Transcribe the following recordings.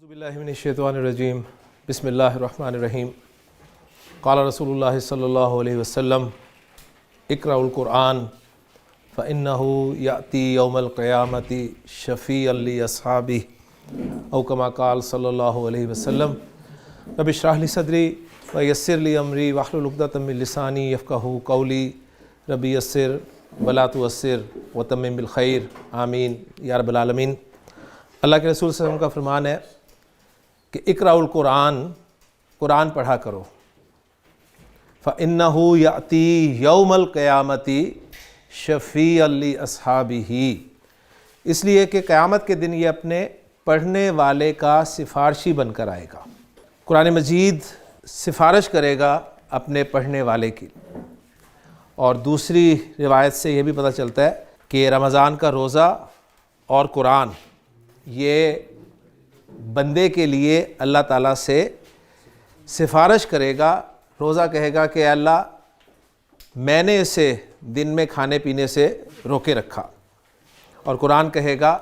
औज़ुबिल्लाहि मिनश्शैतानिर्रजीम बिस्मिल्लाहिर्रहमानिर्रहीम क़ाला रसूलुल्लाहि सल्लल्लाहु अलैहि वसल्लम इक़राउल क़ुरआन फ़इन्नहु याती यौमल क़ियामति शफ़ीअन लि अस्हाबिही औ कमा क़ाल सल्लल्लाहु अलैहि वसल्लम रब्बि इश्रह लि सदरी व यस्सिर लि अमरी वहलुल उक़दतम मिन लिसानी यफ़क़हू क़ौली रब्बि यस्सिर वला तुअस्सिर व तम्मिम बिल खैर आमीन या रब्बल आलमीन। अल्लाह के रसूल सल्लल्लाहु अलैहि वसल्लम का फ़रमान है कि इक़राउल क़ुरआन, कुरान पढ़ा करो। फ़इन्नहु याती यौमल क़ियामति शफ़ीअन लि अस्हाबिही, इसलिए कि क़यामत के दिन ये अपने पढ़ने वाले का सिफारशी बनकर आएगा। कुरान मजीद सिफारिश करेगा अपने पढ़ने वाले की। और दूसरी रिवायत से ये भी पता चलता है कि रमज़ान का रोज़ा और कुरान ये बंदे के लिए अल्लाह ताला से सिफारिश करेगा। रोज़ा कहेगा कि अल्लाह मैंने इसे दिन में खाने पीने से रोके रखा, और कुरान कहेगा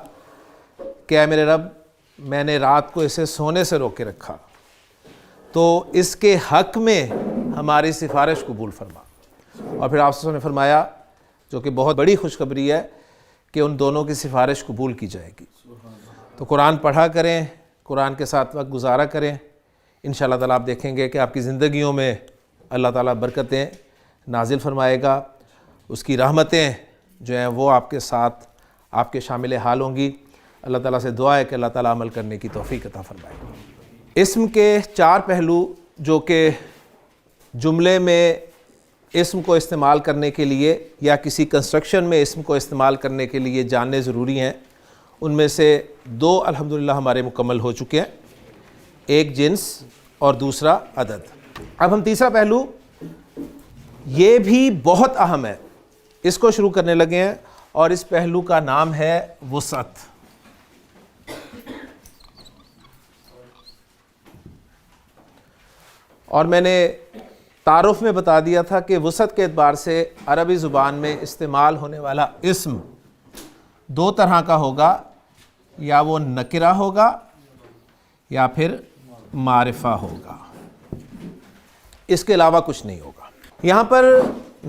कि ऐ मेरे रब मैंने रात को इसे सोने से रोके रखा, तो इसके हक़ में हमारी सिफारिश कबूल फरमा। और फिर आपने फरमाया, जो कि बहुत बड़ी खुशखबरी है, कि उन दोनों की सिफारिश कबूल की जाएगी। तो कुरान पढ़ा करें, कुरान के साथ वक्त गुजारा करें। इंशाअल्लाह ताला आप देखेंगे कि आपकी ज़िंदगियों में अल्लाह ताला बरकतें नाजिल फरमाएगा, उसकी रहमतें जो हैं वो आपके साथ आपके शामिल हाल होंगी। अल्लाह ताला से दुआ है कि अल्लाह ताला अमल करने की तौफ़ीक़ अता फरमाए। इस्म के चार पहलू जो कि जुमले में इस्म को इस्तेमाल करने के लिए या किसी कंस्ट्रक्शन में इस्म को इस्तेमाल करने के लिए जानने ज़रूरी हैं, उनमें से दो अल्हम्दुलिल्लाह हमारे मुकम्मल हो चुके हैं, एक जिन्स और दूसरा अदद। अब हम तीसरा पहलू, ये भी बहुत अहम है, इसको शुरू करने लगे हैं, और इस पहलू का नाम है वुसअत। और मैंने तारुफ में बता दिया था कि वुसअत के एतबार से अरबी ज़ुबान में इस्तेमाल होने वाला इस्म दो तरह का होगा, या वो नकिरा होगा या फिर मारिफा होगा, इसके अलावा कुछ नहीं होगा। यहाँ पर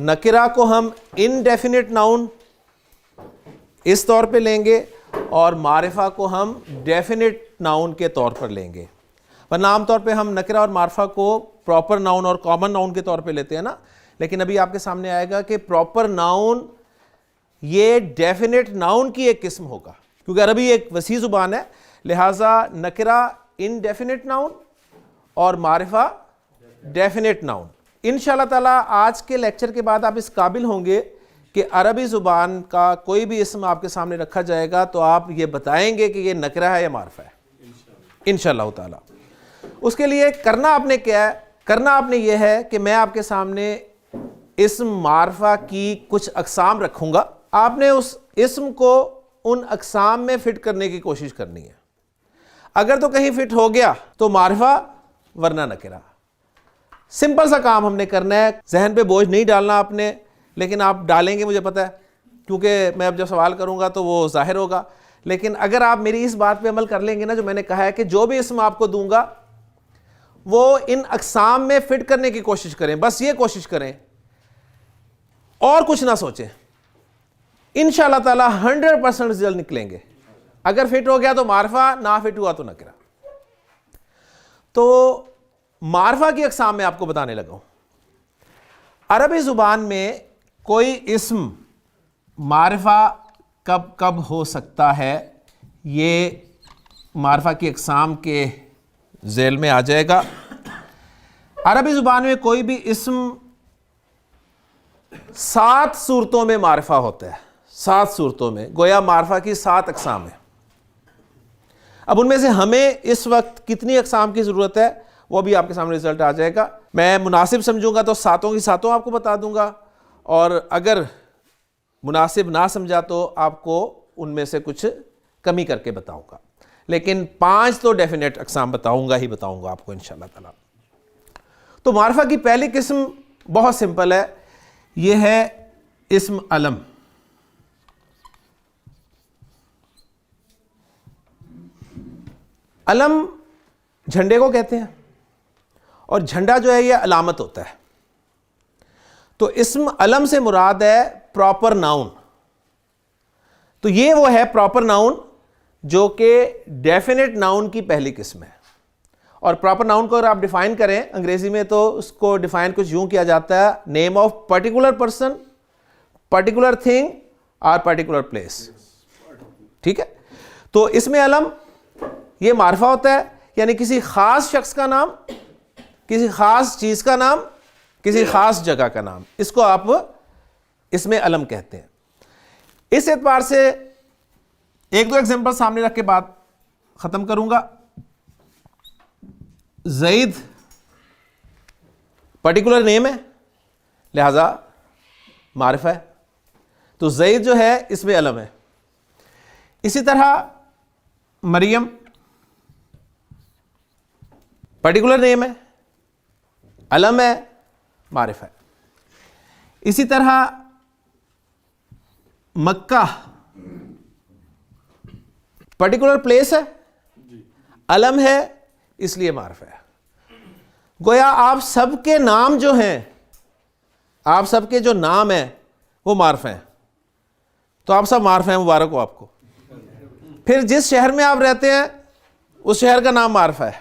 नकिरा को हम इनडेफिनिट नाउन इस तौर पे लेंगे और मारिफा को हम डेफिनिट नाउन के तौर पर लेंगे। वरना आमतौर पे हम नकिरा और मारिफा को प्रॉपर नाउन और कॉमन नाउन के तौर पे लेते हैं ना, लेकिन अभी आपके सामने आएगा कि प्रॉपर नाउन ये डेफिनेट नाउन की एक किस्म होगा, क्योंकि अरबी एक वसी ज़ुबान है। लिहाजा नकिरा इनडेफिनिट नाउन और मारिफा डेफिनेट नाउन। इंशाअल्लाह ताला आज के लेक्चर के बाद आप इस काबिल होंगे कि अरबी ज़ुबान का कोई भी इस्म आपके सामने रखा जाएगा तो आप ये बताएंगे कि ये नकिरा है या मारिफा है, इंशाअल्लाह ताला। उसके लिए करना आपने क्या है, करना आपने ये है कि मैं आपके सामने इस्म मारिफा की कुछ अक़साम रखूँगा, आपने उस इस्म को उन अक़साम में फ़िट करने की कोशिश करनी है। अगर तो कहीं फ़िट हो गया तो मारिफा, वरना नकिरा। सिंपल सा काम हमने करना है, जहन पे बोझ नहीं डालना आपने, लेकिन आप डालेंगे मुझे पता है, क्योंकि मैं अब जब सवाल करूँगा तो वो ज़ाहिर होगा। लेकिन अगर आप मेरी इस बात पे अमल कर लेंगे ना, जो मैंने कहा है कि जो भी इस्म आपको दूंगा वो इन अक़साम में फ़िट करने की कोशिश करें, बस ये कोशिश करें और कुछ ना सोचें। इंशाअल्लाह ताला 100% रिजल्ट निकलेंगे। अगर फिट हो गया तो मारिफा, ना फिट हुआ तो नकिरा। तो मारिफा की अक़साम में आपको बताने लगा हूं। अरबी ज़ुबान में कोई इस्म मारिफा कब कब हो सकता है, ये मारिफा की अक़साम के ज़ेल में आ जाएगा। अरबी ज़ुबान में कोई भी इस्म 7 सूरतों में मारिफा होता है, 7 सूरतों में, गोया मारिफा की 7 अक़साम है। अब उनमें से हमें इस वक्त कितनी अक़साम की ज़रूरत है वो भी आपके सामने रिजल्ट आ जाएगा। मैं मुनासिब समझूंगा तो सातों की सातों आपको बता दूंगा, और अगर मुनासिब ना समझा तो आपको उनमें से कुछ कमी करके बताऊंगा, लेकिन 5 तो डेफिनेट अक़साम बताऊंगा ही बताऊंगा आपको इंशाअल्लाह ताला। तो मारिफा की पहली किस्म बहुत सिंपल है, यह है इस्म अलम। अलम झंडे को कहते हैं, और झंडा जो है ये अलामत होता है। तो इस्म अलम से मुराद है प्रॉपर नाउन। तो ये वो है प्रॉपर नाउन जो कि डेफिनेट नाउन की पहली किस्म है। और प्रॉपर नाउन को अगर आप डिफाइन करें अंग्रेजी में तो उसको डिफाइन कुछ यूं किया जाता है, name of particular person, particular thing और पर्टिकुलर प्लेस। ठीक है, तो इसमें अलम ये मार्फा होता है, यानी किसी खास शख्स का नाम, किसी खास चीज का नाम, किसी खास जगह का नाम, इसको आप इसमें अलम कहते हैं। इस एतबार से एक दो एग्जांपल सामने रख के बात खत्म करूंगा। ज़ैद पर्टिकुलर नेम है, लिहाजा मारिफा है, तो ज़ैद जो है इसमें अलम है। इसी तरह मरियम पर्टिकुलर नेम है, अलम है, मारिफा है। इसी तरह मक्का पर्टिकुलर प्लेस है, अलम है, इसलिए मारिफा है। गोया आप सबके नाम जो हैं, आप सबके जो नाम हैं वो मारिफा हैं, तो आप सब मारिफा हैं, मुबारक हो आपको। फिर जिस शहर में आप रहते हैं उस शहर का नाम मारिफा है।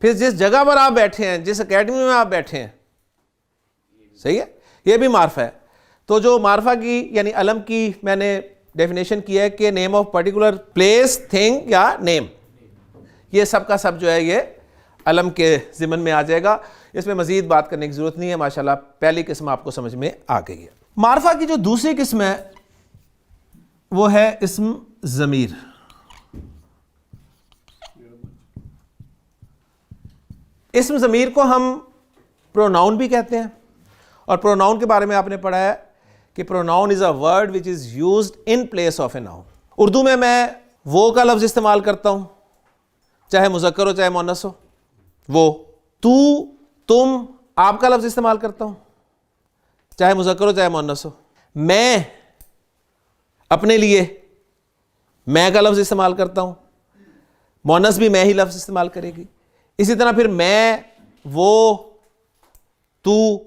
फिर जिस जगह पर आप बैठे हैं, जिस एकेडमी में आप बैठे हैं, सही है, ये भी मारिफा है। तो जो मारिफा की यानी अलम की मैंने डेफिनेशन की है कि name of particular place, thing या नेम, ये सब का सब जो है ये अलम के ज़िमन में आ जाएगा। इसमें मज़ीद बात करने की ज़रूरत नहीं है, माशाल्लाह पहली किस्म आपको समझ में आ गई है। मारिफा की जो दूसरी किस्म है वो है इस्म ज़मीर। इस्म ज़मीर को हम प्रोनाउन भी कहते हैं, और प्रोनाउन के बारे में आपने पढ़ा है कि pronoun is a word which is used in place of a noun. Urdu में मैं वो का लफ्ज़ इस्तेमाल करता हूँ, चाहे मुज़क्कर हो चाहे मुअन्नस हो। वो, तू, तुम, आपका लफ्ज़ इस्तेमाल करता हूँ, चाहे मुज़क्कर हो चाहे मुअन्नस हो। मैं अपने लिए मैं का लफ्ज़ इस्तेमाल करता हूँ, मुअन्नस भी मैं ही लफ्ज़ इस्तेमाल करेगी। इसी तरह फिर मैं, वो, तू,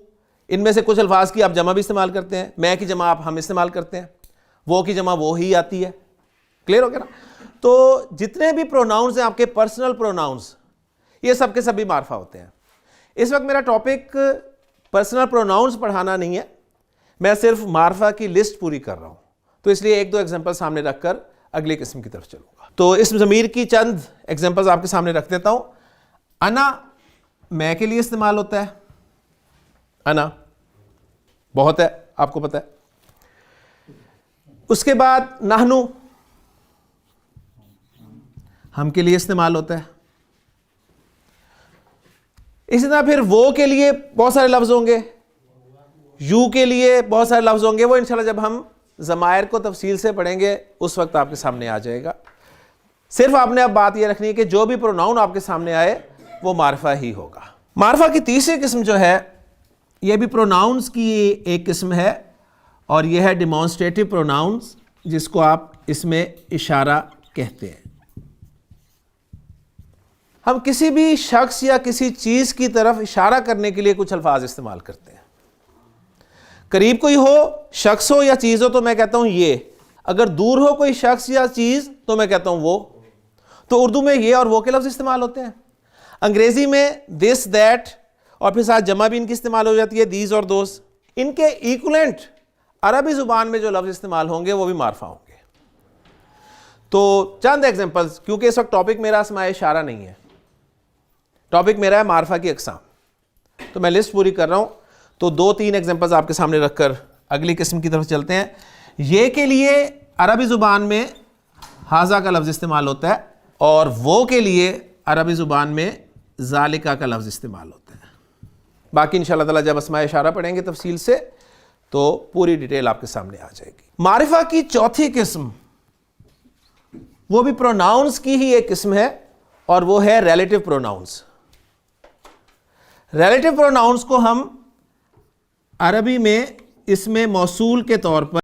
इनमें से कुछ अल्फाज की आप जमा भी इस्तेमाल करते हैं। मैं की जमा आप हम इस्तेमाल करते हैं, वो की जमा वो ही आती है। क्लियर हो गया ना? तो जितने भी प्रोनाउंस हैं आपके पर्सनल प्रोनाउंस, ये सब के सभी मार्फा होते हैं। इस वक्त मेरा टॉपिक पर्सनल प्रोनाउंस पढ़ाना नहीं है, मैं सिर्फ मार्फा की लिस्ट पूरी कर रहा हूं, तो इसलिए एक दो एग्जांपल सामने रखकर अगली किस्म की तरफ चलूंगा। तो इस ज़मीर की चंद एग्जांपल्स आपके सामने रख देता हूं। अना मैं के लिए इस्तेमाल होता है, अना बहुत है, आपको पता है। उसके बाद नहनु हम के लिए इस्तेमाल होता है। इसी तरह फिर वो के लिए बहुत सारे लफ्ज होंगे, यू के लिए बहुत सारे लफ्ज होंगे। वो इंशाल्लाह जब हम ज़मायर को तफसील से पढ़ेंगे उस वक्त आपके सामने आ जाएगा। सिर्फ आपने अब बात यह रखनी है कि जो भी प्रोनाउन आपके सामने आए वो मारिफा ही होगा। मारिफा की तीसरी किस्म जो है यह भी प्रोनाउंस की एक किस्म है, और यह है डिमॉन्स्ट्रेटिव प्रोनाउंस, जिसको आप इसमें इशारा कहते हैं। हम किसी भी शख्स या किसी चीज़ की तरफ इशारा करने के लिए कुछ अल्फाज इस्तेमाल करते हैं। करीब कोई हो, शख्स हो या चीज़ हो, तो मैं कहता हूँ ये। अगर दूर हो कोई शख्स या चीज़ तो मैं कहता हूँ वो। तो उर्दू में ये और वो के लफ्ज़ इस्तेमाल होते हैं। अंग्रेज़ी में दिस, दैट, और फिर साथ जमा भी इनकी इस्तेमाल हो जाती है, दीज और दोस। इनके इक्वलेंट अरबी ज़ुबान में जो लफ्ज़ इस्तेमाल होंगे वो भी मार्फा होंगे। तो चंद एग्जांपल्स, क्योंकि इस वक्त टॉपिक मेरा अस्माए इशारा नहीं है, टॉपिक मेरा है मार्फा की अक़साम, तो मैं लिस्ट पूरी कर रहा हूँ। तो दो तीन एग्जांपल्स आपके सामने रखकर अगली किस्म की तरफ चलते हैं। ये के लिए अरबी ज़ुबान में हाजा का लफ्ज़ इस्तेमाल होता है, और वो के लिए अरबी ज़ुबान में ज़ालिका का लफ्ज़ इस्तेमाल होता है। बाकी इंशाअल्लाह ताला जब अस्माए इशारा पढ़ेंगे तफसील से तो पूरी डिटेल आपके सामने आ जाएगी। मारिफा की चौथी किस्म वो भी प्रोनाउंस की ही एक किस्म है, और वो है रिलेटिव प्रोनाउंस। रिलेटिव प्रोनाउंस को हम अरबी में इसमें मौसूल के तौर पर